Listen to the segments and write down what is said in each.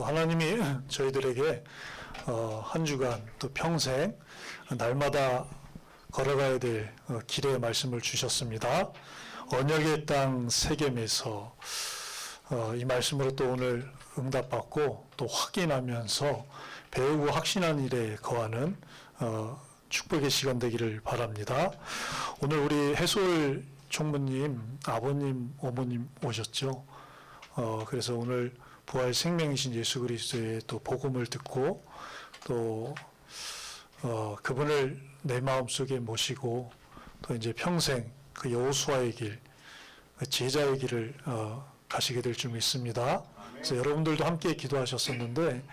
또 하나님이 저희들에게 한 주간 또 평생 날마다 걸어가야 될 길의 말씀을 주셨습니다. 언약의 땅 세겜에서 이 말씀으로 또 오늘 응답받고 또 확인하면서 배우고 확신한 일에 거하는 축복의 시간 되기를 바랍니다. 오늘 우리 해솔 총무님, 아버님, 어머님 오셨죠. 그래서 오늘 부활 생명이신 예수 그리스도의 또 복음을 듣고 또 그분을 내 마음속에 모시고 또 이제 평생 그 여호수아의 길, 그 제자의 길을 가시게 될 줄 믿습니다. 그래서 여러분들도 함께 기도하셨었는데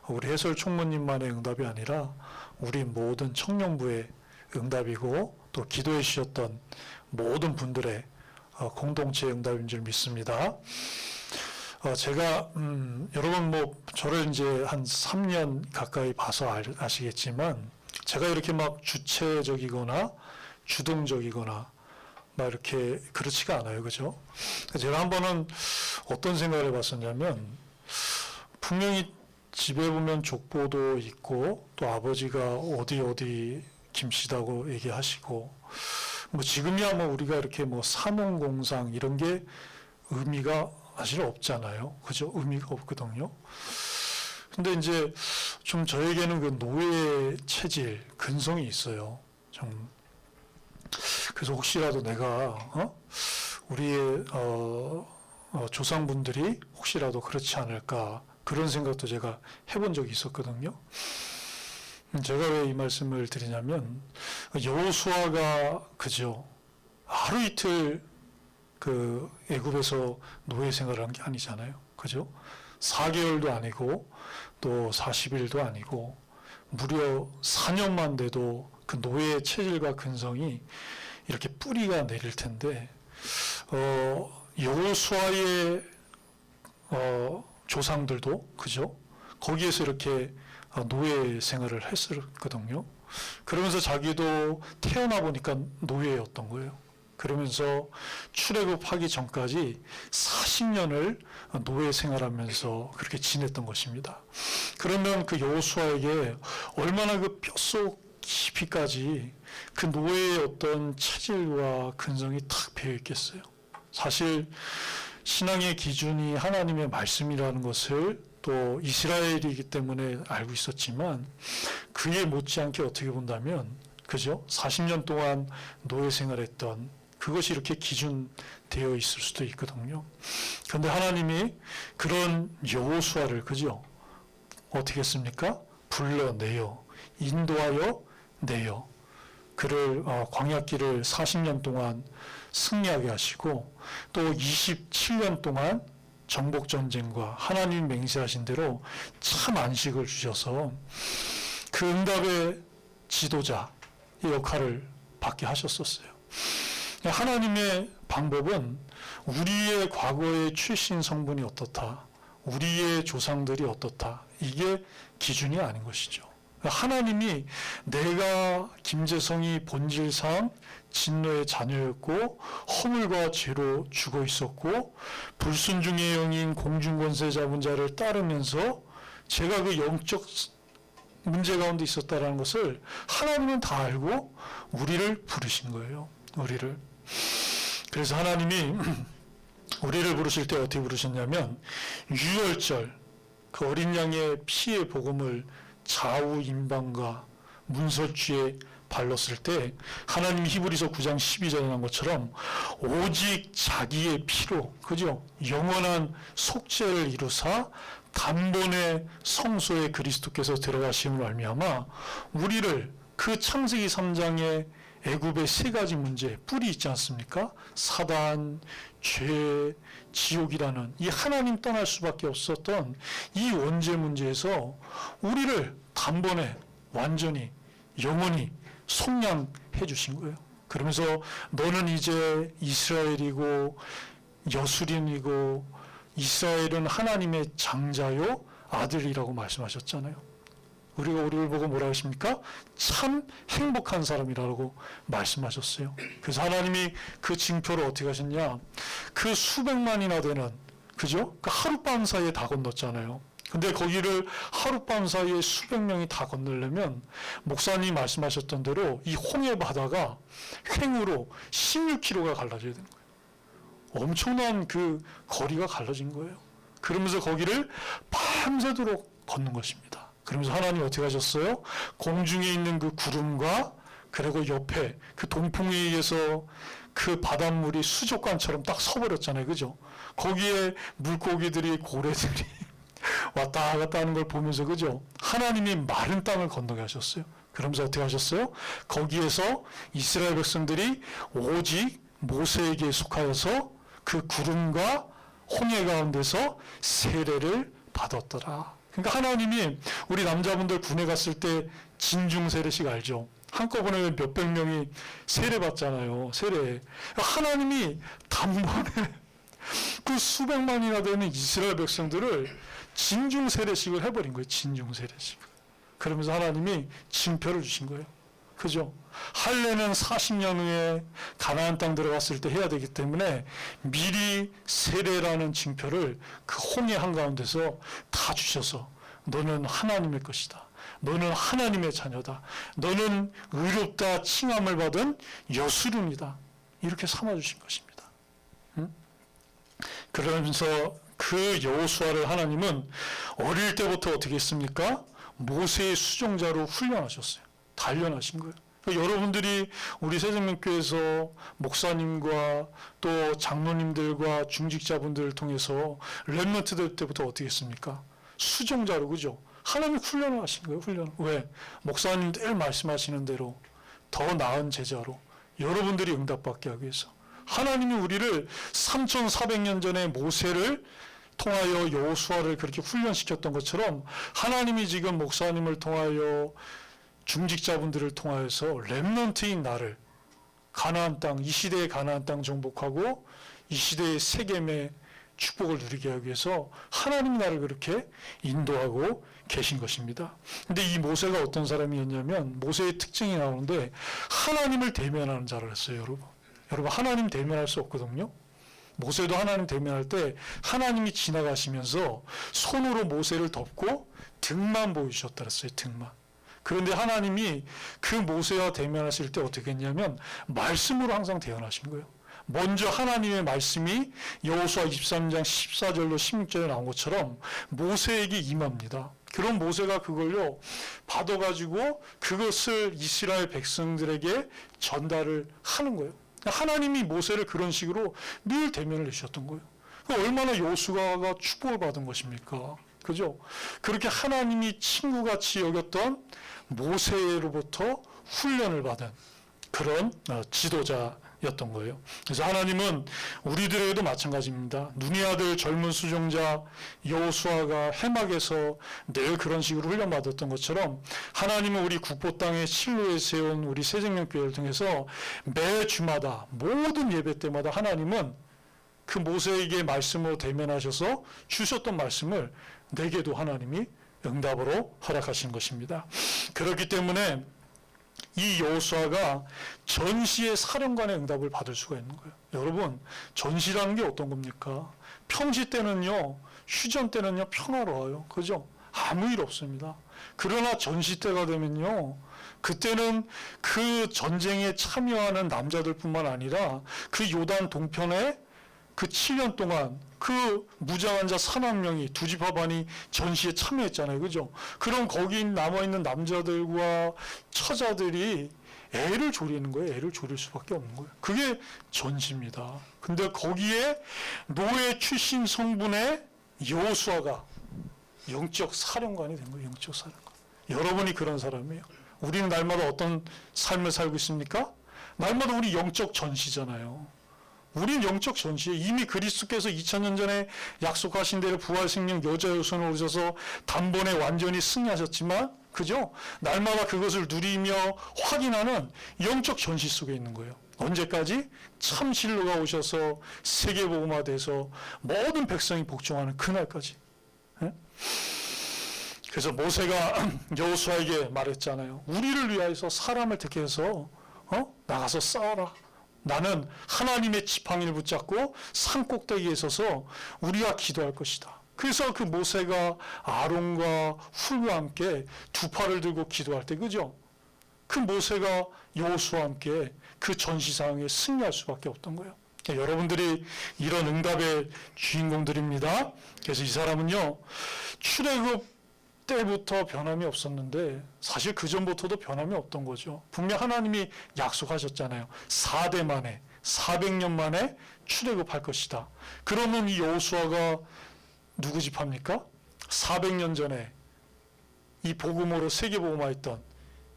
우리 해설 총무님만의 응답이 아니라 우리 모든 청년부의 응답이고 또 기도해 주셨던 모든 분들의 공동체의 응답인 줄 믿습니다. 제가 여러분 뭐 저를 이제 한 3년 가까이 봐서 아시겠지만 제가 이렇게 막 주체적이거나 주동적이거나 막 이렇게 그렇지가 않아요, 그죠? 제가 한 번은 어떤 생각을 해봤었냐면 분명히 집에 보면 족보도 있고 또 아버지가 어디 김씨다고 얘기하시고 뭐 지금이야 뭐 우리가 이렇게 뭐 사농공상 이런 게 의미가 사실 없잖아요. 그죠? 의미가 없거든요. 근데 이제 좀 저에게는 그 노예 체질, 근성이 있어요. 좀. 그래서 혹시라도 내가, 우리의, 조상분들이 혹시라도 그렇지 않을까, 그런 생각도 제가 해본 적이 있었거든요. 제가 왜 이 말씀을 드리냐면, 여호수아가, 그죠? 하루 이틀 그 애굽에서 노예 생활을 한 게 아니잖아요. 그죠? 4개월도 아니고 또 40일도 아니고 무려 4년만 돼도 그 노예의 체질과 근성이 이렇게 뿌리가 내릴 텐데 여호수아의 조상들도 그죠? 거기에서 이렇게 노예 생활을 했었거든요. 그러면서 자기도 태어나 보니까 노예였던 거예요. 그러면서 출애굽하기 전까지 40년을 노예 생활하면서 그렇게 지냈던 것입니다. 그러면 그 여호수아에게 얼마나 그 뼛속 깊이까지 그 노예의 어떤 체질과 근성이 탁 배어 있겠어요. 사실 신앙의 기준이 하나님의 말씀이라는 것을 또 이스라엘이기 때문에 알고 있었지만 그에 못지않게 어떻게 본다면 그죠? 40년 동안 노예 생활했던 그것이 이렇게 기준되어 있을 수도 있거든요. 그런데 하나님이 그런 여호수아를 그죠? 어떻게 했습니까? 불러내요. 인도하여 내요. 그를 광야길을 40년 동안 승리하게 하시고 또 27년 동안 정복전쟁과 하나님 맹세하신 대로 참 안식을 주셔서 그 응답의 지도자의 역할을 받게 하셨었어요. 하나님의 방법은 우리의 과거의 출신 성분이 어떻다, 우리의 조상들이 어떻다, 이게 기준이 아닌 것이죠. 하나님이 내가 김재성이 본질상 진노의 자녀였고 허물과 죄로 죽어 있었고 불순종의 영인 공중권세 잡은 자를 따르면서 제가 그 영적 문제 가운데 있었다는 것을 하나님은 다 알고 우리를 부르신 거예요. 우리를. 그래서 하나님이 우리를 부르실 때 어떻게 부르셨냐면 유월절 그 어린 양의 피의 복음을 좌우 임방과 문설주에 발랐을 때 하나님 히브리서 9장 12절에 난 것처럼 오직 자기의 피로 그죠? 영원한 속죄를 이루사 단번에 성소에 그리스도께서 들어가심을 말미암아 우리를 그 창세기 3장의 애굽의 세 가지 문제, 뿌리 있지 않습니까? 사단, 죄, 지옥이라는 이 하나님 떠날 수밖에 없었던 이 원죄 문제에서 우리를 단번에 완전히 영원히 속량해 주신 거예요. 그러면서 너는 이제 이스라엘이고 여수린이고 이스라엘은 하나님의 장자요 아들이라고 말씀하셨잖아요. 우리가 우리를 보고 뭐라 하십니까? 참 행복한 사람이라고 말씀하셨어요. 그래서 하나님이 그 징표를 어떻게 하셨냐? 그 수백만이나 되는, 그죠? 그 하룻밤 사이에 다 건넜잖아요. 근데 거기를 하룻밤 사이에 수백 명이 다 건너려면 목사님이 말씀하셨던 대로 이 홍해 바다가 횡으로 16km가 갈라져야 되는 거예요. 엄청난 그 거리가 갈라진 거예요. 그러면서 거기를 밤새도록 걷는 것입니다. 그러면서 하나님 어떻게 하셨어요? 공중에 있는 그 구름과 그리고 옆에 그 동풍에 의해서 그 바닷물이 수족관처럼 딱 서버렸잖아요. 그죠? 거기에 물고기들이, 고래들이 왔다 갔다 하는 걸 보면서, 그죠? 하나님이 마른 땅을 건너게 하셨어요. 그러면서 어떻게 하셨어요? 거기에서 이스라엘 백성들이 오직 모세에게 속하여서 그 구름과 홍해 가운데서 세례를 받았더라. 그러니까 하나님이 우리 남자분들 군에 갔을 때 진중 세례식 알죠? 한꺼번에 몇백 명이 세례 받잖아요. 세례. 하나님이 단번에 그 수백만이나 되는 이스라엘 백성들을 진중 세례식을 해버린 거예요. 진중 세례식. 그러면서 하나님이 징표를 주신 거예요. 그죠? 할례는 40년 후에 가나안 땅 들어갔을 때 해야 되기 때문에 미리 세례라는 징표를 그 홍해 한가운데서 다 주셔서 너는 하나님의 것이다. 너는 하나님의 자녀다. 너는 의롭다 칭함을 받은 여수륜이다. 이렇게 삼아주신 것입니다. 그러면서 그 여호수아를 하나님은 어릴 때부터 어떻게 했습니까? 모세의 수종자로 훈련하셨어요. 단련하신 거예요. 여러분들이 우리 새생명교회에서 목사님과 또 장로님들과 중직자분들을 통해서 렘넌트 될 때부터 어떻게 했습니까? 수종자로, 그죠? 하나님이 훈련을 하신 거예요. 훈련. 왜? 목사님 늘 말씀하시는 대로 더 나은 제자로 여러분들이 응답받게 하기 위해서 하나님이 우리를 3400년 전에 모세를 통하여 여호수아를 그렇게 훈련시켰던 것처럼 하나님이 지금 목사님을 통하여 중직자분들을 통하여서 렘넌트인 나를 가나안 땅, 이 시대의 가나안 땅 정복하고 이 시대의 세겜의 축복을 누리게 하기 위해서 하나님이 나를 그렇게 인도하고 계신 것입니다. 근데 이 모세가 어떤 사람이었냐면 모세의 특징이 나오는데 하나님을 대면하는 자를 했어요. 여러분 하나님 대면할 수 없거든요. 모세도 하나님 대면할 때 하나님이 지나가시면서 손으로 모세를 덮고 등만 보여주셨다 그랬어요. 등만. 그런데 하나님이 그 모세와 대면하실 때 어떻게 했냐면 말씀으로 항상 대언하신 거예요. 먼저 하나님의 말씀이 여호수아 23장 14절로 16절에 나온 것처럼 모세에게 임합니다. 그럼 모세가 그걸요 받아가지고 그것을 이스라엘 백성들에게 전달을 하는 거예요. 하나님이 모세를 그런 식으로 늘 대면을 해주셨던 거예요. 얼마나 여호수아가 축복을 받은 것입니까? 그죠? 그렇게 하나님이 친구같이 여겼던 모세로부터 훈련을 받은 그런 지도자였던 거예요. 그래서 하나님은 우리들에게도 마찬가지입니다. 눈의 아들 젊은 수종자 여호수아가 해막에서 늘 그런 식으로 훈련받았던 것처럼 하나님은 우리 국보 땅의 실로에 세운 우리 새생명교회를 통해서 매 주마다 모든 예배 때마다 하나님은 그 모세에게 말씀으로 대면하셔서 주셨던 말씀을 내게도 하나님이 응답으로 허락하신 것입니다. 그렇기 때문에 이 여호수아가 전시의 사령관의 응답을 받을 수가 있는 거예요. 여러분 전시라는 게 어떤 겁니까? 평시 때는요, 휴전 때는요 평화로워요. 그죠? 아무 일 없습니다. 그러나 전시 때가 되면요, 그때는 그 전쟁에 참여하는 남자들뿐만 아니라 그 요단 동편에 그 7년 동안 그 무장한 자 4만 명이 두 지파반이 전시에 참여했잖아요. 그죠? 그럼 거기 남아있는 남자들과 처자들이 애를 조리는 거예요. 애를 조릴 수밖에 없는 거예요. 그게 전시입니다. 근데 거기에 노예 출신 성분의 여호수아가 영적 사령관이 된 거예요. 영적 사령관. 여러분이 그런 사람이에요. 우리는 날마다 어떤 삶을 살고 있습니까? 날마다 우리 영적 전시잖아요. 우린 영적 전시에 이미 그리스도께서 2000년 전에 약속하신 대로 부활생명 여자 여손을 오셔서 단번에 완전히 승리하셨지만, 그죠? 날마다 그것을 누리며 확인하는 영적 전시 속에 있는 거예요. 언제까지? 참 진로가 오셔서 세계복음화돼서 모든 백성이 복종하는 그날까지. 네? 그래서 모세가 여호수아에게 말했잖아요. 우리를 위하여서 사람을 택해서 나가서 싸워라. 나는 하나님의 지팡이를 붙잡고 산 꼭대기에 서서 우리가 기도할 것이다. 그래서 그 모세가 아론과 훌과 함께 두 팔을 들고 기도할 때, 그죠? 그 모세가 여호수아와 함께 그 전시상에 승리할 수밖에 없던 거예요. 여러분들이 이런 응답의 주인공들입니다. 그래서 이 사람은요, 출애굽 때부터 변함이 없었는데 사실 그 전부터도 변함이 없던 거죠. 분명 하나님이 약속하셨잖아요. 4대 만에 400년 만에 출애굽할 것이다. 그러면 이 여호수아가 누구 집합니까? 400년 전에 이 복음으로 세계복음화했던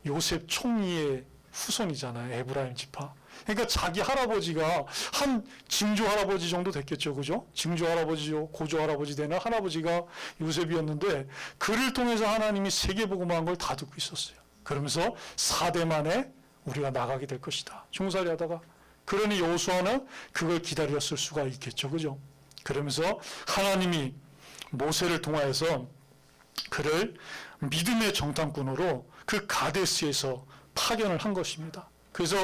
요셉 총리의 후손이잖아요. 에브라임 지파. 그러니까 자기 할아버지가 한 증조 할아버지 정도 됐겠죠, 그죠? 증조 할아버지요, 고조 할아버지 되는 할아버지가 요셉이었는데 그를 통해서 하나님이 세계복음화한 걸 다 듣고 있었어요. 그러면서 4대 만에 우리가 나가게 될 것이다. 종살이 하다가. 그러니 여호수아는 그걸 기다렸을 수가 있겠죠, 그죠? 그러면서 하나님이 모세를 통하여서 그를 믿음의 정탐꾼으로 그 가데스에서 파견을 한 것입니다. 그래서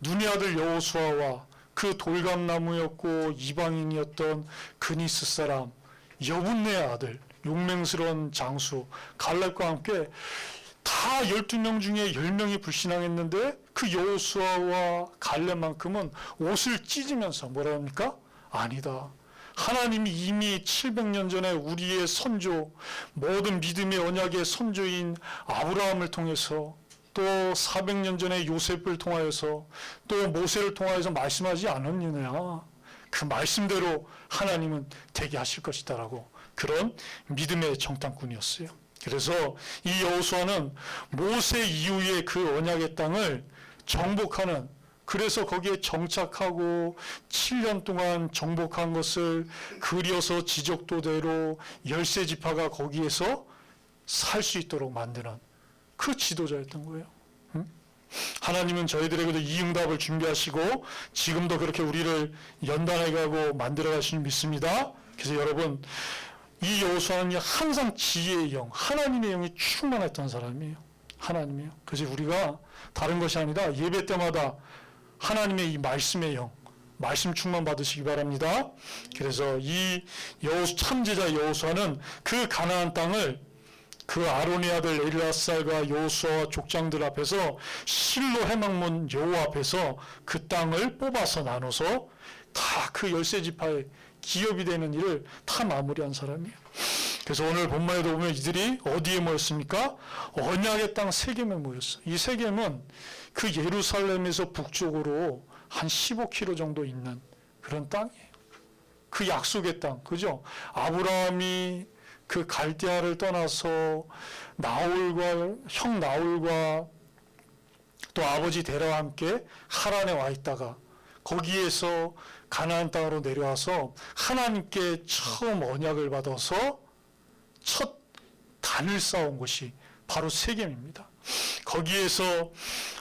눈의 아들 여호수아와 그 돌감나무였고 이방인이었던 그니스 사람 여분네의 아들 용맹스러운 장수 갈렙과 함께 다 12명 중에 10명이 불신앙했는데 그 여호수아와 갈렙만큼은 옷을 찢으면서 뭐라 합니까? 아니다. 하나님이 이미 700년 전에 우리의 선조, 모든 믿음의 언약의 선조인 아브라함을 통해서 또 400년 전에 요셉을 통하여서 또 모세를 통하여서 말씀하지 않았느냐. 그 말씀대로 하나님은 되게 하실 것이다라고 그런 믿음의 정탐꾼이었어요. 그래서 이 여호수아는 모세 이후에 그 언약의 땅을 정복하는, 그래서 거기에 정착하고 7년 동안 정복한 것을 그려서 지적도대로 13지파가 거기에서 살 수 있도록 만드는 그 지도자였던 거예요. 하나님은 저희들에게도 이 응답을 준비하시고 지금도 그렇게 우리를 연단해 가고 만들어 가시는 믿습니다. 그래서 여러분, 이 여호수아는 항상 지혜의 영, 하나님의 영이 충만했던 사람이에요. 하나님이요. 그래서 우리가 다른 것이 아니라 예배 때마다 하나님의 이 말씀의 영, 말씀 충만 받으시기 바랍니다. 그래서 이 참제자 여호수아는 그 가나안 땅을 그 아론의 아들 엘르아살과 여호수아와 족장들 앞에서 실로 해막문 여호와 앞에서 그 땅을 뽑아서 나눠서 다 그 13지파의 기업이 되는 일을 다 마무리한 사람이에요. 그래서 오늘 본문에도 보면 이들이 어디에 모였습니까? 언약의 땅 세겜에 모였어요. 이 세겜은 그 예루살렘에서 북쪽으로 한 15km 정도 있는 그런 땅이에요. 그 약속의 땅, 그죠? 아브라함이 그 갈대아를 떠나서 형 나홀과 또 아버지 데라와 함께 하란에 와 있다가 거기에서 가나안 땅으로 내려와서 하나님께 처음 언약을 받아서 첫 단을 쌓은 곳이 바로 세겜입니다. 거기에서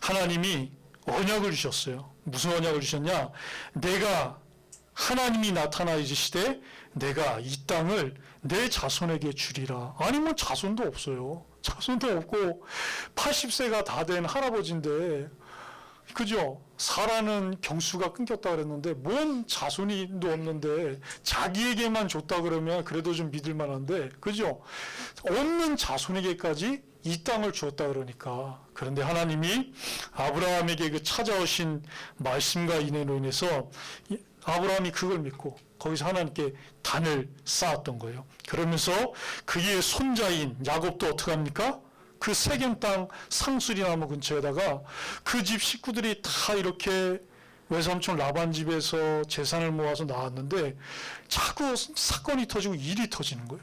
하나님이 언약을 주셨어요. 무슨 언약을 주셨냐? 내가 하나님이 나타나 있으시되 내가 이 땅을 내 자손에게 주리라. 아니면 자손도 없어요. 자손도 없고 80세가 다 된 할아버지인데, 그죠? 사라는 경수가 끊겼다 그랬는데 뭔 자손이도 없는데 자기에게만 줬다 그러면 그래도 좀 믿을 만한데, 그죠? 없는 자손에게까지 이 땅을 주었다 그러니까. 그런데 하나님이 아브라함에게 그 찾아오신 말씀과 인내로 인해서 아브라함이 그걸 믿고 거기서 하나님께 단을 쌓았던 거예요. 그러면서 그의 손자인 야곱도 어떻게 합니까? 그 세겜 땅 상수리나무 근처에다가 그 집 식구들이 다 이렇게 외삼촌 라반 집에서 재산을 모아서 나왔는데 자꾸 사건이 터지고 일이 터지는 거예요.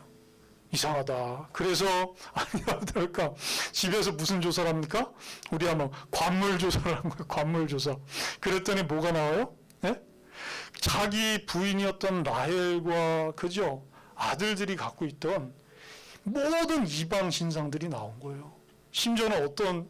이상하다. 그래서 아니 어떨까? 집에서 무슨 조사를 합니까? 우리 한번 관물 조사를 한 거예요. 관물 조사. 그랬더니 뭐가 나와요? 네? 자기 부인이었던 라헬과 그죠? 아들들이 갖고 있던 모든 이방 신상들이 나온 거예요. 심지어는 어떤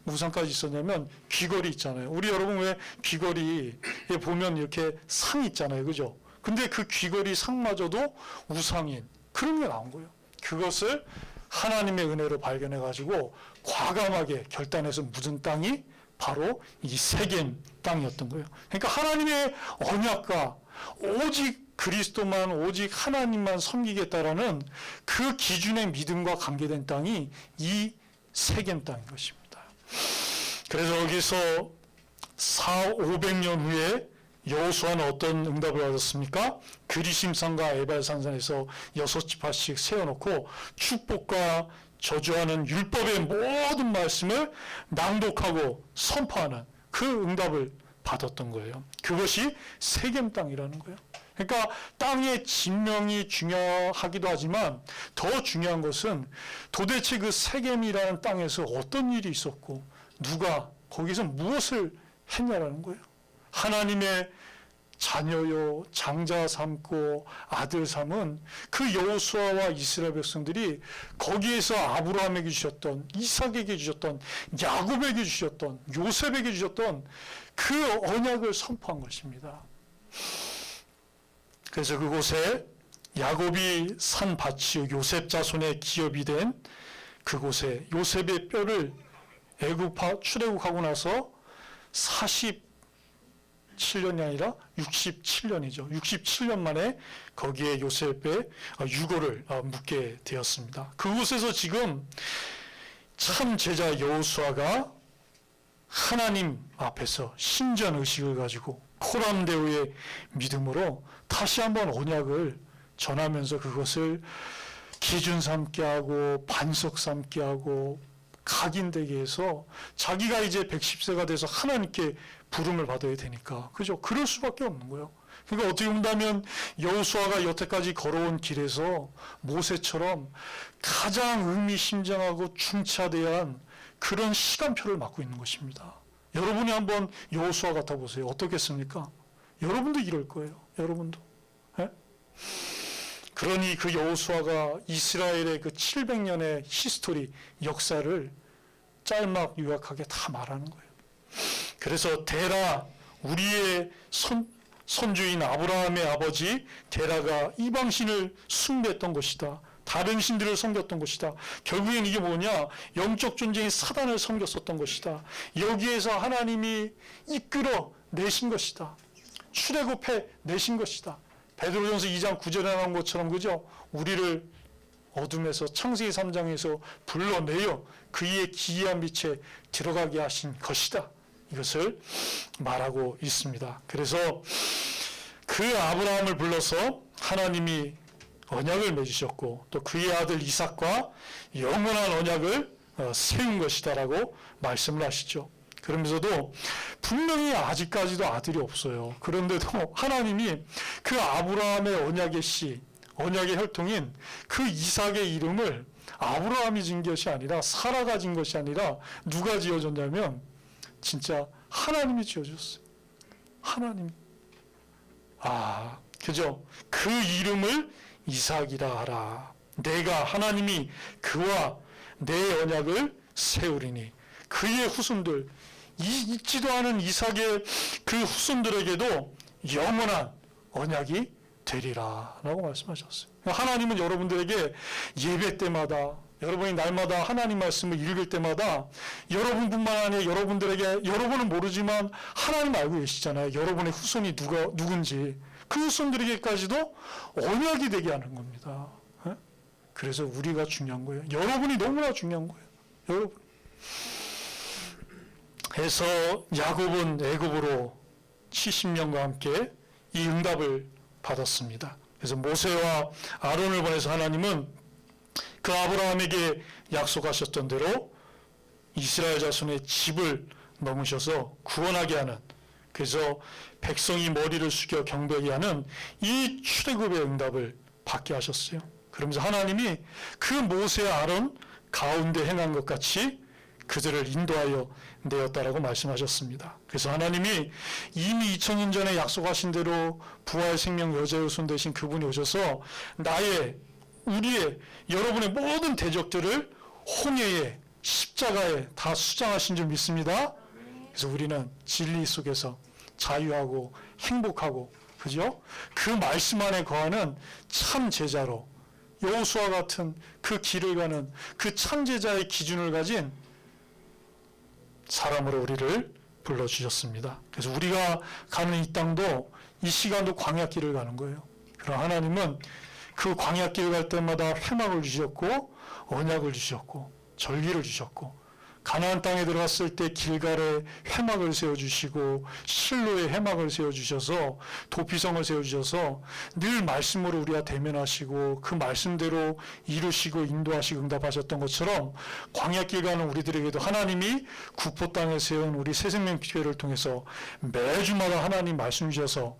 우상까지 있었냐면 귀걸이 있잖아요. 우리 여러분 왜 귀걸이에 보면 이렇게 상 있잖아요. 그죠? 근데 그 귀걸이 상마저도 우상인 그런 게 나온 거예요. 그것을 하나님의 은혜로 발견해 가지고 과감하게 결단해서 묻은 땅이 바로 이 세겜 땅이었던 거예요. 그러니까 하나님의 언약과 오직 그리스도만 오직 하나님만 섬기겠다라는 그 기준의 믿음과 관계된 땅이 이 세겜 땅인 것입니다. 그래서 여기서 500년 후에 여호수아는 어떤 응답을 받았습니까? 그리심산과 에발산산에서 6지파씩 세워놓고 축복과 저주하는 율법의 모든 말씀을 낭독하고 선포하는 그 응답을 받았던 거예요. 그것이 세겜 땅이라는 거예요. 그러니까 땅의 진명이 중요하기도 하지만 더 중요한 것은 도대체 그 세겜이라는 땅에서 어떤 일이 있었고 누가 거기서 무엇을 했냐라는 거예요. 하나님의 자녀요 장자 삼고 아들 삼은 그 여호수아와 이스라엘 백성들이 거기에서 아브라함에게 주셨던, 이삭에게 주셨던, 야곱에게 주셨던, 요셉에게 주셨던 그 언약을 선포한 것입니다. 그래서 그곳에 야곱이 산 밭이요 요셉 자손의 기업이 된 그곳에 요셉의 뼈를 출애굽하고 나서 47년이 아니라 67년이죠. 67년 만에 거기에 요셉의 유골을 묻게 되었습니다. 그곳에서 지금 참 제자 여호수아가 하나님 앞에서 신전의식을 가지고 코람데오의 믿음으로 다시 한번 언약을 전하면서 그것을 기준 삼게 하고 반석 삼게 하고 각인되게 해서 자기가 이제 110세가 돼서 하나님께 부름을 받아야 되니까, 그죠? 그럴 수밖에 없는 거예요. 그러니까 어떻게 본다면 여호수아가 여태까지 걸어온 길에서 모세처럼 가장 의미심장하고 중차대한 그런 시간표를 맡고 있는 것입니다. 여러분이 한번 여호수아 같아 보세요. 어떻겠습니까? 여러분도 이럴 거예요. 여러분도. 예? 그러니 그 여호수아가 이스라엘의 그 700년의 히스토리, 역사를 짤막 요약하게 다 말하는 거예요. 그래서 데라, 우리의 선주인 아브라함의 아버지 데라가 이방신을 숭배했던 것이다. 다른 신들을 섬겼던 것이다. 결국엔 이게 뭐냐? 영적 존재인 사단을 섬겼었던 것이다. 여기에서 하나님이 이끌어 내신 것이다. 출애굽해 내신 것이다. 베드로전서 2장 9절에 나온 것처럼, 그죠? 우리를 어둠에서, 창세기 3장에서 불러내어 그의 기이한 빛에 들어가게 하신 것이다. 이것을 말하고 있습니다. 그래서 그 아브라함을 불러서 하나님이 언약을 맺으셨고 또 그의 아들 이삭과 영원한 언약을 세운 것이다라고 말씀을 하시죠. 그러면서도 분명히 아직까지도 아들이 없어요. 그런데도 하나님이 그 아브라함의 언약의 씨, 언약의 혈통인 그 이삭의 이름을 아브라함이 진 것이 아니라, 사라가 진 것이 아니라 누가 지어줬냐면 진짜 하나님이 지어줬어요. 하나님. 그죠? 그 이름을 이삭이라 하라. 내가, 하나님이 그와 내 언약을 세우리니 그의 후손들, 잊지도 않은 이삭의 그 후손들에게도 영원한 언약이 되리라 라고 말씀하셨어요. 하나님은 여러분들에게 예배 때마다, 여러분이 날마다 하나님 말씀을 읽을 때마다 여러분뿐만 아니라 여러분들에게, 여러분은 모르지만 하나님 알고 계시잖아요. 여러분의 후손이 누군지. 그 후손들에게까지도 언약이 되게 하는 겁니다. 그래서 우리가 중요한 거예요. 여러분이 너무나 중요한 거예요. 여러분. 해서 야곱은 애굽으로 70년과 함께 이 응답을 받았습니다. 그래서 모세와 아론을 보내서 하나님은 그 아브라함에게 약속하셨던 대로 이스라엘 자손의 집을 넘으셔서 구원하게 하는, 그래서 백성이 머리를 숙여 경배하게 하는 이 출애굽의 응답을 받게 하셨어요. 그러면서 하나님이 그 모세와 아론 가운데 행한 것 같이 그들을 인도하여 내었다라고 말씀하셨습니다. 그래서 하나님이 이미 2000년 전에 약속하신 대로 부활 생명 여자의 손 대신 그분이 오셔서 우리의, 여러분의 모든 대적들을 홍해에, 십자가에 다 수장하신 줄 믿습니다. 그래서 우리는 진리 속에서 자유하고 행복하고, 그죠? 그 말씀 안에 거하는 참 제자로, 여호수아 같은 그 길을 가는 그 참 제자의 기준을 가진 사람으로 우리를 불러주셨습니다. 그래서 우리가 가는 이 땅도, 이 시간도 광야길을 가는 거예요. 그러나 하나님은 그 광야길 갈 때마다 회막을 주셨고 언약을 주셨고 절기를 주셨고 가나안 땅에 들어갔을 때 길갈에 회막을 세워주시고 실로에 회막을 세워주셔서 도피성을 세워주셔서 늘 말씀으로 우리와 대면하시고 그 말씀대로 이루시고 인도하시고 응답하셨던 것처럼 광야길 가는 우리들에게도 하나님이 국포 땅에 세운 우리 새생명교회를 통해서 매주마다 하나님 말씀 주셔서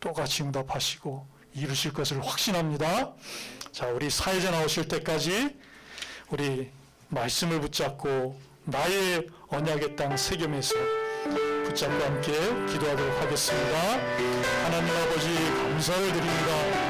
똑같이 응답하시고 이루실 것을 확신합니다. 자, 우리 사회자 나오실 때까지 우리 말씀을 붙잡고 나의 언약의 땅 세겜에서 붙잡고 함께 기도하도록 하겠습니다. 하나님 아버지 감사를 드립니다.